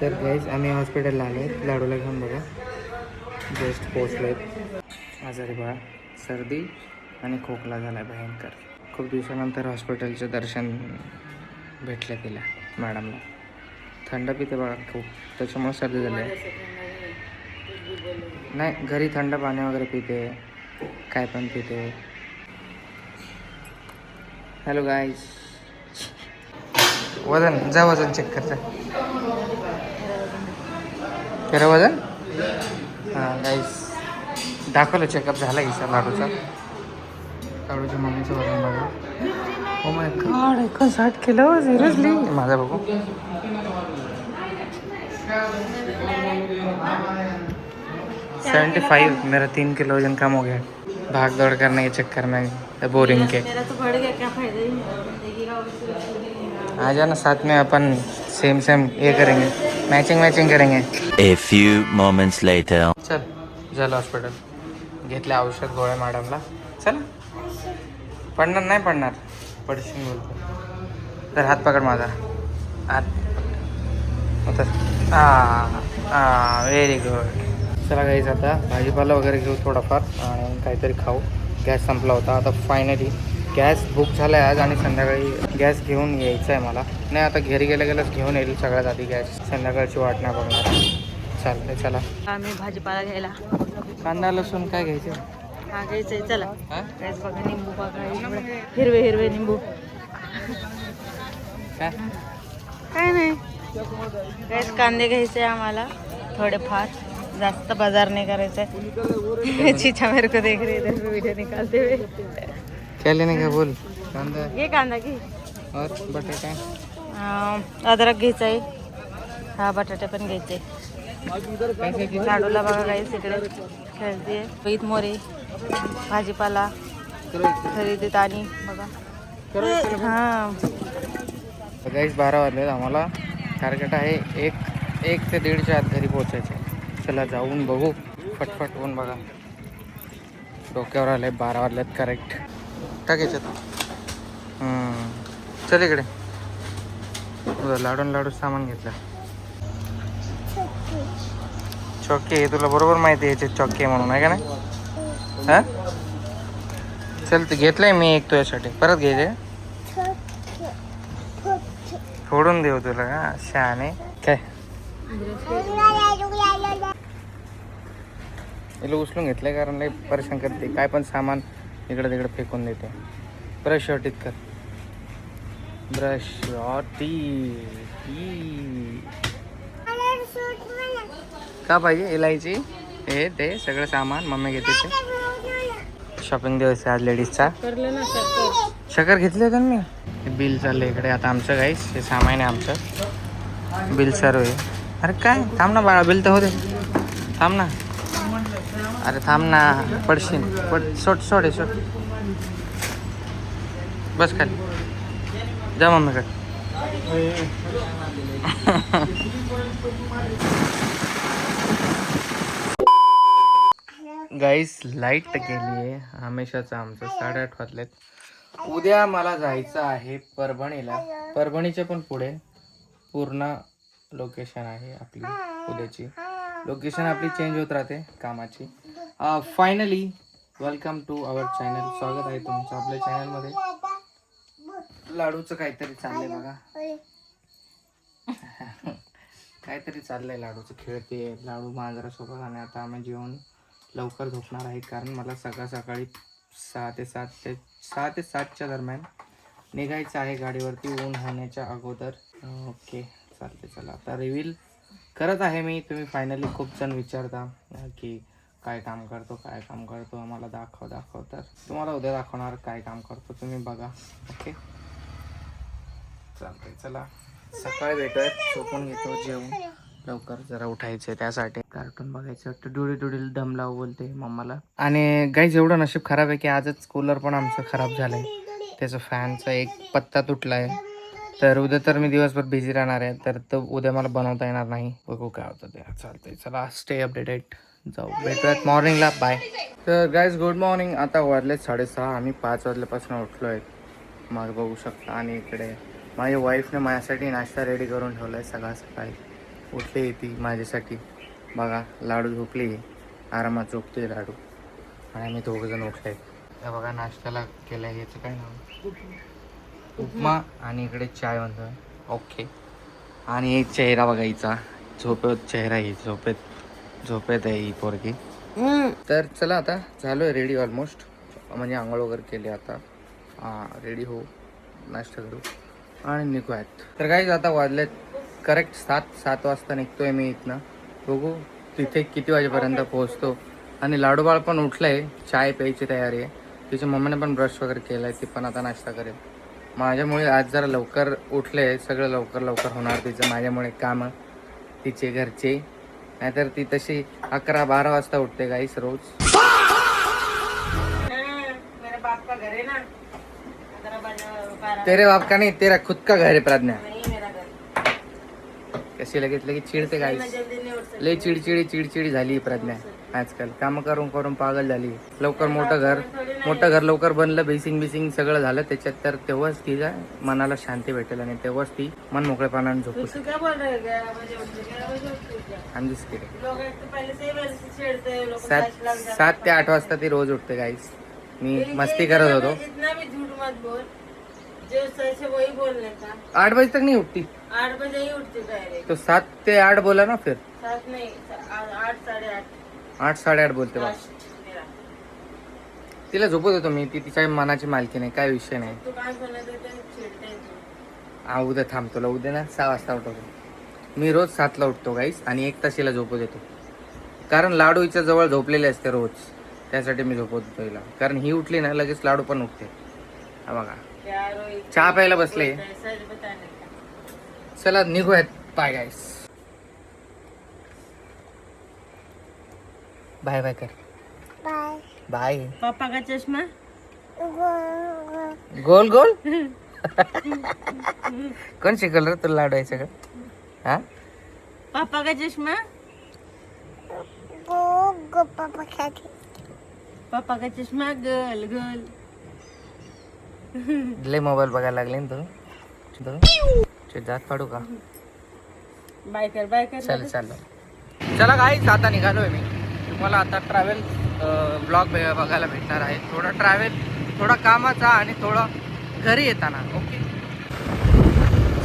तर गाईज आम्ही हॉस्पिटलला आलो आहे, लाडूला घेऊन बघा. जस्ट पोचलो आहेत. आजारी बाळा, सर्दी आणि खोकला झाला आहे भयंकर. खूप दिवसानंतर हॉस्पिटलचं दर्शन भेटलं तिला मॅडमला. थंड पिते बघा खूप, त्याच्यामुळे सर्दी झाली आहे. नाही, घरी थंड पाणी वगैरे पिते, काय पण पिते. हॅलो गाईज, वजन जा, वजन चेक करता. तेरा वजन. हां गाईज दाखवलं, चेकअप झाला हिचा लाडूचा. लाडूच्या मम्मीचं वजन बघा. Oh my God, 59 kilo seriously. माझा बघू. 75. मेरा 3 किलो वजन कम हो गया. भाग दौड़ करने के चक्कर में, बोरिंग के. मेरा तो बढ़ गया, क्या फायदा आ जाना साथ में, अपन सेम सेम ये करेंगे, मैचिंग करेंगे. A few moments later. चल झालं हॉस्पिटल. घेतले औषध गोळ्या मॅडमला. चल, पडणार नाही, पडणार पडशील बोलतो. तर हात पकड माझा, हात उतर. Very good. चला गाईज, आता भाजीपाला वगैरे घेऊ थोडाफार आणि काहीतरी खाऊ. गॅस संपला होता, आता फायनली गॅस बुक झाला आहे आज, आणि संध्याकाळी गॅस घेऊन यायचं आहे मला. नाही, आता घरी गेल्याच घेऊन येईल सगळ्यात आधी गॅस. संध्याकाळची वाट नाही बघणार. चालतंय, चला. आम्ही भाजीपाला घ्यायला. कांदा लसूण काय घ्यायचं? हा घ्यायचंय, चला. हां गॅस बघा, निंबू बघा, हिरवे हिरवे निंबू. काय काय नाही, गॅस कांदे घ्यायचे आम्हाला थोडेफार, जास्त बाजार नाही करायचंय. चीचा मेरे को देख रही है, इधर वीडियो निकालते हुए. क्या लेने का बोल? कांदा घे कांदा घे. और बटाटा. अद्रक घ्यायचं आहे. हा, बटाटे पण घ्यायचे. लाडूला बघा काही तिकडे खेळते. ईद मोरे भाजीपाला खरेदीत आणि बघा. हां गाईस 12 वाजले. आम्हाला टार्गेट आहे 1 ते 1:30च्या आत घरी पोहोचायचं. चला जाऊन बघू. फटफट होऊन बघा, डोक्यावर आले. 12 वाजल्यात करेक्ट. टाकायच्यात. चल इकडे. लाडू सामान घेतलं. चॉकी आहे, तुला बरोबर माहिती आहे याचे चॉकी आहे म्हणून, आहे का नाही? हां, चल ते घेतलंय मी एक तुझ्यासाठी. परत घ्यायचे, फोडून देऊ तुला का शहाणे काय? याला उचलून घेतलंय कारण लई परेशान करते. काय पण सामान इकडे तिकडे फेकून देते. ब्रश शॉर्टीत कर, ब्रश शॉर्टी. का पाहिजे? इलायची हे ते सगळं सामान मम्मी घेते. ते शॉपिंग दिवस आज लेडीजचा. शकर घेतले होते मी. बिल चाललं इकडे आता आमचं. गाईस हे सामान आहे आमचं. बिल सर्व आहे. अरे काय, थांब ना बाळा, बिल तर होते. थांब ना, अरे थांब ना, पडशील. सोड. बस खाली जा मम्मीकडे. गाईस लाईट गेली आहे हमेशाचं आमचं. 8:30 वाजलेत. उद्या मला जायचं आहे परभणीला. परभणीच्या पण पुढे पूर्ण लोकेशन आहे आपली. उद्याची लोकेशन आपली चेंज होत राहते कामाची. Finally welcome to our channel. स्वागत आहे तुमचं आपल्या चॅनलमध्ये. लाडूचं काहीतरी चाललंय बघा. काहीतरी चाललंय लाडूचं. खेळते लाडू मांजरासोबत. आणि आता आम्ही जेवण लवकर झोपणार आहे कारण मला सकाळी 6 ते 7च्या दरम्यान निघायचं आहे गाडीवरती, ऊन होण्याच्या अगोदर. ओके चालते. चला आता रिव्हील करत आहे मी. तुम्ही फायनली खूप जण विचारता की काय काम करतो आम्हाला दाखव. तर तुम्हाला उद्या दाखवणार काय काम करतो, तुम्ही बघा. ओके चालतंय. चला सकाळी भेटूया. झोपून घेतो, जेवून लवकर जरा उठायचं त्यासाठी. कार्टून बघायचं वाटतं. डुडील दम लावू बोलते मम्माला. आणि गाईज एवढं नशीब खराब आहे की आजच कूलर पण आमचं खराब झालंय. त्याचं फॅनचा एक पत्ता तुटला आहे. तर उद्या तर मी दिवसभर बिझी राहणार आहे. तर तो उद्या मला बनवता येणार नाही. बघू काय होतं ते. चालतंय, चला स्टे अपडेटेड. जाऊ भेटूयात मॉर्निंगला. बाय. तर गाईज गुड मॉर्निंग. आता वाजले 6:30. आम्ही 5 वाजल्यापासून उठलो आहे. बघू शकता. आणि इकडे माझ्या वाईफने माझ्यासाठी नाश्ता रेडी करून ठेवला आहे सकाळी. उठले ती माझ्यासाठी. बघा लाडू झोपले, आरामात झोपते लाडू. आणि आम्ही दोघं जण उठले. हे बघा नाश्त्याला केलं आहे, याचं काय नाव, उपमा. आणि इकडे चाय म्हणतो. ओके. आणि एक चेहरा बघा हिचा, झोपेत चेहरा, ही झोपेत आहे ही पोरगी. तर चला आता झालो आहे रेडी ऑलमोस्ट, म्हणजे आंघोळ वगैरे केले. आता रेडी हो, नाश्ता करू आणि निघूयात. तर काहीच आता वाजलेत करेक्ट 7 वाजता निघतोय मी इथनं. बघू तिथे किती वाजेपर्यंत पोहोचतो. आणि लाडूबाळ पण उठलंय, चाय प्यायची तयारी आहे. तिच्या मम्मीने पण ब्रश वगैरे केला आहे, ती पण आता नाश्ता करेल. माझ्यामुळे आज जरा लवकर उठले, सगळं लवकर होणार तिचं माझ्यामुळे कामं तिचे घरचे. नाहीतर ती तशी 11-12 वाजता उठते गाईस रोज. मेरा बाप का घर है ना, तेरे बाप का नहीं, तेरा खुद का घर है प्रज्ञा. नहीं मेरा घर. कशी लगेच चिडते मैं गाईस. जल्दी नहीं उठ सकती. लय चिडचिडी झाली प्रज्ञा आजकाल. काम करून पागल झाली. लवकर मोठं घर लवकर बनलं, बेसिंग सगळं झालं त्याच्यात, तर तेव्हाच तिच्या मनाला शांती भेटेल आणि तेव्हाच ती मन मोकळेपणाने झोपू तू क्या बोल रहे हो? 11 बजे उठते, 11 बजे उठते क्या? शकते. लोग एक तो पहले से ही वैसे से छेड़ते हैं, लोग 7 ते 8 वाजता ती रोज उठते गाईस. मी मस्ती करत होतो. इतना भी झूठ मत बोल, जो सच है वही बोलने का. 8 बजे तक नहीं उठती 8 बजे ही उठती डायरेक्ट. तो 7 ते 8 बोला ना फिर. 7 नहीं, 8 8:30. 8-8:30 बोलते बा. मेरा तिला झोपत होतो मी, ती तिच्या मनाची मालकी नाही, काय विषय नाही. तू काय बोलत होते, छेडते तू. उद्या थांबतो, उद्या ना 6 वाजता उठवतो. मी रोज 7ला उठतो गाईस आणि 1 तास हिला झोपू देतो. कारण लाडू हिच्या जवळ झोपलेले असते रोज, त्यासाठी मी झोपवत होतो हिला. कारण ही उठली ना लगेच लाडू पण उठते. हा बघा चहा प्यायला बसले. सच बताने का. चला निघूयात. बाय गाईस. बाय बाय कर. बाय. पापा का चष्मा. गोल कोण शिकवलं रे तुला लाडू आहे सगळं? हा पापा का चष्मा. पापा का चष्मा गोल. लय मोबाईल बघायला लागले ना तू. जात पाडू का? बाय कर. चला गाईस आता निघालोय मी. तुम्हाला आता ट्रॅव्हल ब्लॉग बघायला भेटणार आहे. थोडा ट्रॅव्हल, थोडा कामाचा आणि थोडा घरी येताना. ओके.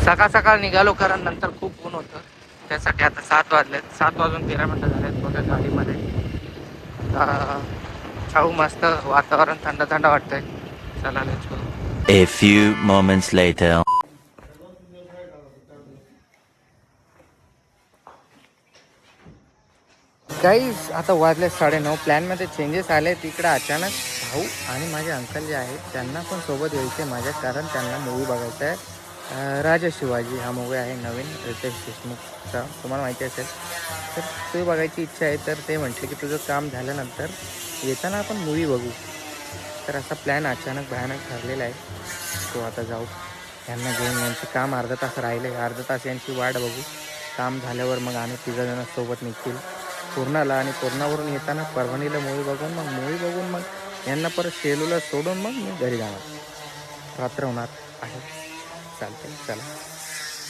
सकाळ निघालो, कारण नंतर खूप ऊन होतं, त्यासाठी आता 7 वाजलेत. 7 वाजून 13 मिनिटं झालेत बघा गाडीमध्ये. छाऊ मस्त वातावरण, थंड वाटतंय. चला let's go. A few moments later. Guys आता वाजले 9:30. प्लॅनमध्ये चेंजेस आले. तिकडं अचानक भाऊ आणि माझे अंकल जे आहेत त्यांना पण सोबत यायचे माझ्या, कारण त्यांना मूवी बघायचा आहे. राजा शिवाजी हा मूवी आहे नवीन रितेश देशमुखचा, तुम्हाला माहिती असेल. तर ते बघायची इच्छा आहे. तर ते म्हटले की तुझं काम झाल्यानंतर येताना आपण मूवी बघू. तर असा प्लॅन अचानक भयानक ठरलेला आहे. तो आता जाऊ यांना घेऊन. यांचे काम अर्धा तास राहिले, अर्धा तास यांची वाट बघू. काम झाल्यावर मग आम्ही 3 जण सोबत निघतील पूर्णाला. आणि पूर्णावरून येताना परभणीला मूवी बघून मग यांना परत शेलूला सोडून मग मी घरी जाणार. रात्र होणार आहे. चालते, चला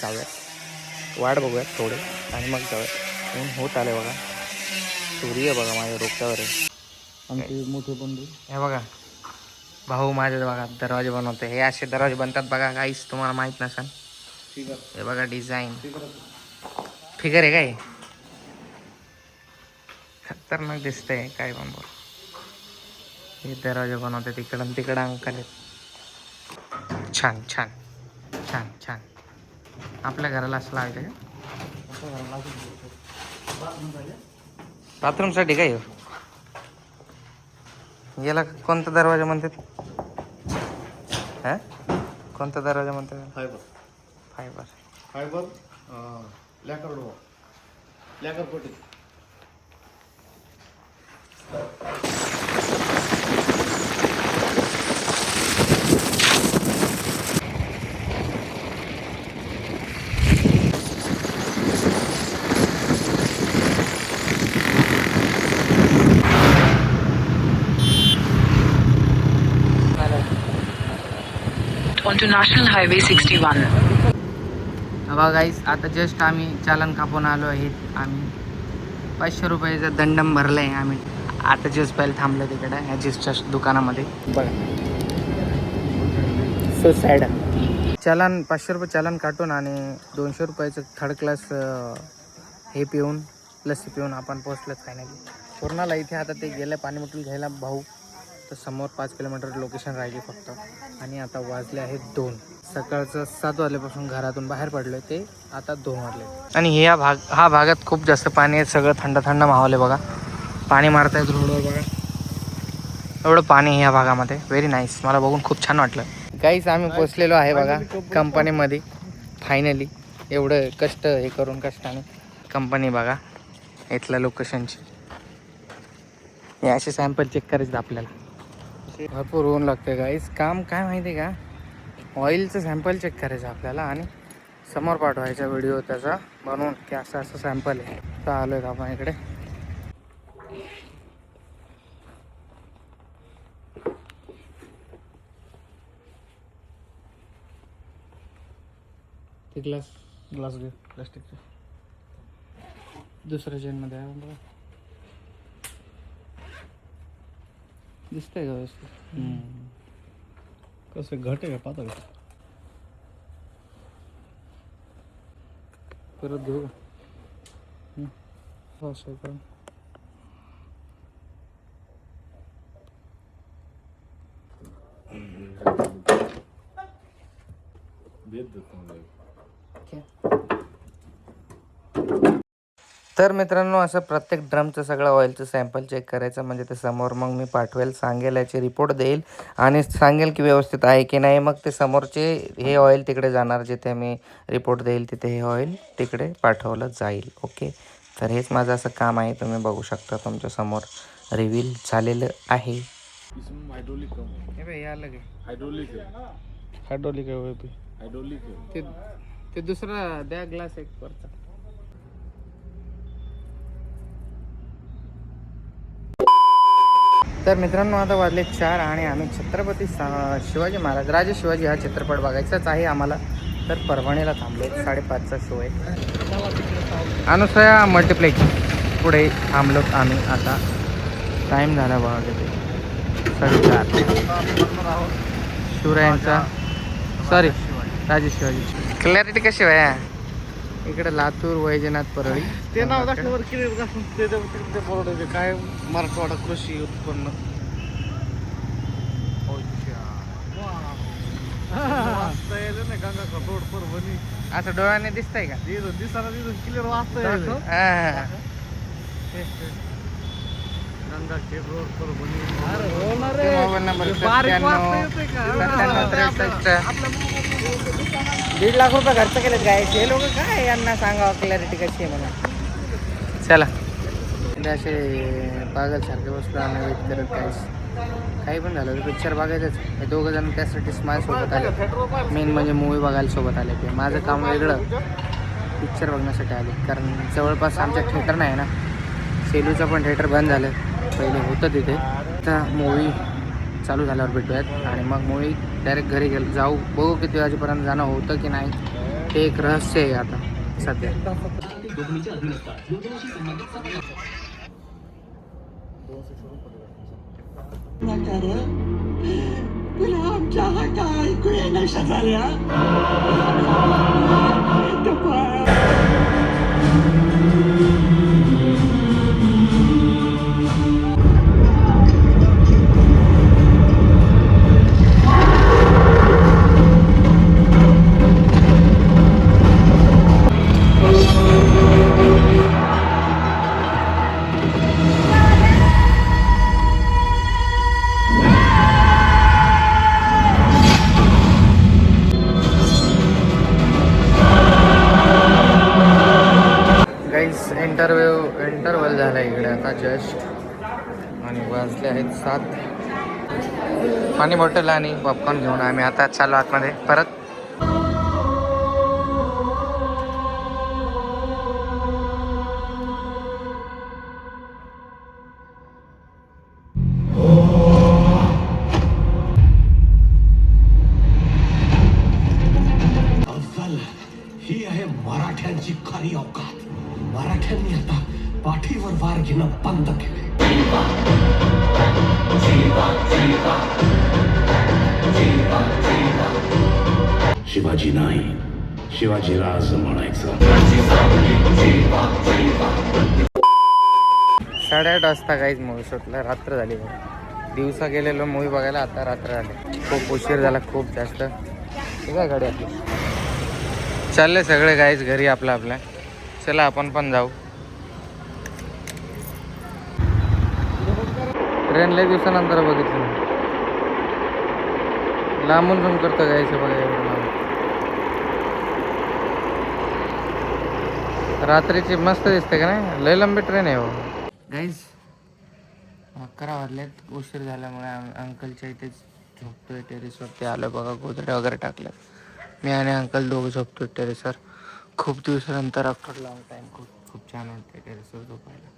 जाऊयात, वाट बघूयात थोडे आणि मग जाऊयात. ऊन होत आले बघा, सूर्य बघा माझ्या डोक्यावर आहे. आमचे मोठे बंधू हे बघा, भाऊ माझे बघा दरवाजे बनवते. हे असे दरवाजे बनतात बघा काहीच, तुम्हाला माहीत नसेल. हे बघा डिझाईन फिगर आहे काय, खतरनाक दिसतंय काय पण बोल. हे दरवाजे बनवते तिकडं अंकल आहेत. छान छान छान छान. आपल्या घराला असं लावायचं का बाथरूमसाठी? काय याला कोणता दरवाजा म्हणतात? हा कोणता दरवाजा म्हणतात? Fibre lacquer coating. onto National Highway 61. बघा गाईस, आता जस्ट आम्ही चालन कापून आलो आहे. आम्ही 500 रुपयाचा दंडम भरला आहे. आम्ही आता जस्ट पहिले थांबलो तिकडे ह्या ज्यूसच्या दुकानामध्ये. बघा सो सॅड. चालन 500 रुपये चालन काटून आणि 200 रुपयाचं थर्ड क्लास हे पिऊन लस्सी पिऊन आपण पोचलोच फायनली पूर्णाला. इथे आता ते गेलं पाणी बॉटल घ्यायला भाऊ, तर समोर 5 किलोमीटर लोकेशन राहिली फक्त. आणि आता वाजले आहेत 2. सकाळचं 7 वाजल्यापासून घरातून बाहेर पडलो ते आता 2 वाजले. आणि हा भागात खूप जास्त पाणी आहे. सगळं थंड थंड माहोल आहे बघा. पाणी मारतायत रोडवर बघा. एवढं पाणी ह्या भागामध्ये. Very nice. मला बघून खूप छान वाटलं. गाईस आम्ही पोचलेलो आहे बघा कंपनीमध्ये फायनली. एवढं कष्ट हे करून कष्टाने कंपनी बघा इथल्या लोकेशनची. हे असे सॅम्पल चेक करायचे आपल्याला. भरपूर ऊन लागते गाईस. काम काय माहिती आहे का, ऑइलचं सॅम्पल चेक करायचं आपल्याला आणि समोर पाठवायचा व्हिडिओ त्याचा बनवून की असं असं सॅम्पल आहे. तर आलो आहेत आपण इकडे. ते ग्लास घे प्लास्टिकचं. दुसऱ्या चेनमध्ये आहे बघा. दिसतंय का व्यवस्थित? कसं घट आहे का पातळ? परत घेऊ का? असं करून तर मित्रांनो, असं प्रत्येक ड्रमचं सगळं ऑइलचं सॅम्पल चेक करायचं. म्हणजे ते समोर मग मी पाठवेल, सांगेल, याची रिपोर्ट देईल आणि सांगेल की व्यवस्थित आहे की नाही. मग ते समोरचे हे ऑइल तिकडे जाणार, जिथे मी रिपोर्ट देईल तिथे हे ऑइल तिकडे पाठवलं जाईल. ओके, तर हेच माझं असं काम आहे. तुम्ही बघू शकता तुमच्या समोर रिव्हील झालेलं आहे. ते दुसरा द्या ग्लास एक वरचा. तर मित्रांनो, आता वाजले 4 आणि आम्ही छत्रपती शिवाजी महाराज राजे शिवाजी हा चित्रपट बघायचाच आहे आम्हाला. तर परभणीला थांबलो. 5:30चा शो आहे. अनुसया मल्टिप्लेक्स पुढे थांबलो आम्ही. आता टाईम झाला बघा किती, 4:30. शिवरायांचा सॉरी राजे शिवाजी. क्लॅरिटी कशी आहे इकडे लातूर वैजनाथ परळी. ते नाव दाखल्यावर क्लिअर दाखवून ते बोर्ड काय मराठवाडा कृषी उत्पन्न. गंगाखोर रोड परभणी असं डोळ्याने दिसतंय का? दिसायला क्लिअर वाचतंय. Gangakhed road Parbhani. Mobile number 1.5 lakh रुपये खर्च केलेत काय हे लोक. काय यांना सांगावं क्लॅरिटी कशी आहे म्हणून. चला, असे पागलसारखे बसलो आम्ही वेट करत. काही पण झालं पिक्चर बघायचंच. हे दोघं जण त्यासाठी माझ्यासोबत आले. मेन म्हणजे मूवी बघायला सोबत आले. ते माझं काम वेगळं, पिक्चर बघण्यासाठी आले. कारण जवळपास आमच्या थिएटर नाही ना. सेलूचं पण थिएटर बंद झालं. पहिले होतं तिथे. आता मूवी चालू झाल्यावर भेटूयात आणि मग मूवी डायरेक्ट घरी जाऊ. बघू किती वाजेपर्यंत जाणं होतं की नाही ते एक रहस्य आहे आता सध्या. तुला आमच्या हाका ऐकू येण्याशा झाल्या. इंटरवल झाला इकडे आता जस्ट. आणि वाजले आहेत 7. पाणी बॉटल आणि पॉपकॉर्न घेऊन आम्ही आता चालू आतमध्ये परत. ही आहे मराठ्यांनी आता पाठीवर वार घेणं बंद केले. शिवाजी नाही, शिवाजीराज म्हणायचं. 8:30 वाजता काहीच मूवी शूटला, रात्र झाली बघा. दिवसा गेलेलो मूवी बघायला, आता रात्र झाली. खूप उशीर झाला, खूप जास्त. ठीक आहे गाडी आपली चालले सगळे गाईच घरी आपल्या आपल्या. चला आपण पण जाऊ. ट्रेन लय दिवसानंतर बघितलं, लांबून झूम करतो गायचं बघा एवढं लांब. रात्रीची मस्त दिसते का नाही, लय लंबी ट्रेन आहे हो गाईज. 11 वाजल्यात, उशीर झाल्यामुळे अंकलच्या इथेच झोपतोय टेरेसवरती आलो बघा. गोधड्या वगैरे टाकल्या, मी आणि अंकल दोघं झोपतोय टेरेसवर. खूप दिवसानंतर आफ्टर लॉंग टाईम खूप छान वाटतं टेरेसवर झोपायला.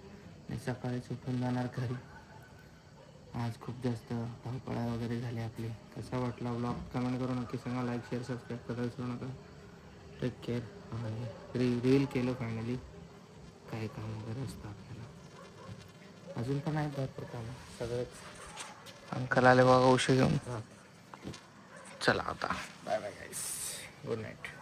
आणि सकाळीच उठून जाणार घरी. आज खूप जास्त धावपळा वगैरे झाली आपली. कसा वाटला ब्लॉग कमेंट करून नक्की सांगा. लाईक शेअर सबस्क्राईब करायला विसरू नका. Take care. रील केलं फायनली. काही काम वगैरे असतं आपल्याला, अजून पण आहे भरपूर कामं. सगळेच अंकल आले बघा उशीर घेऊन. चला आता बाय बाय गाईस, गुड नाईट.